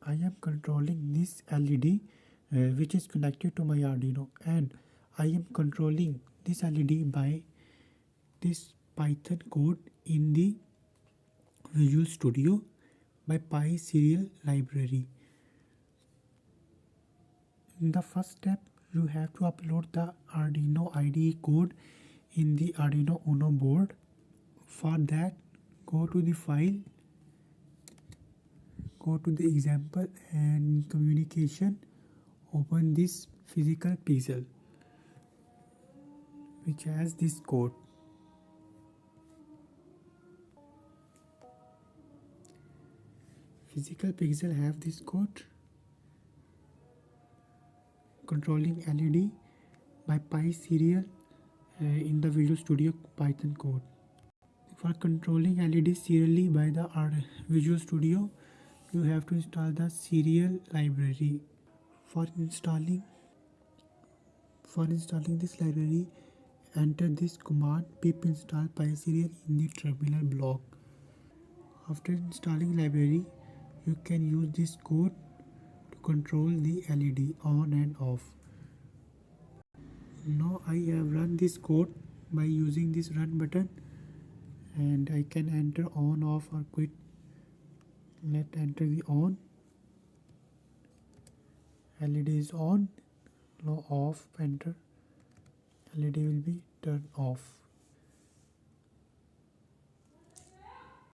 I am controlling this LED which is connected to my Arduino, and I am controlling this LED by this Python code in the Visual Studio by pyserial library. In the first step, you have to upload the Arduino IDE code in the Arduino Uno board. For that, go to the file, go to the example, and communication, open this physical pixel which has this code. Physical pixel have this code, controlling LED by pyserial in the Visual Studio Python code. For controlling LED serially by the Visual Studio, you have to install the serial library. For installing this library, enter this command pip install pyserial in the terminal block. After installing library, you can use this code to control the LED on and off. Now I have run this code by using this run button, and I can enter on, off, or quit. Let's enter the on. LED is on. Now off, enter. LED will be turned off.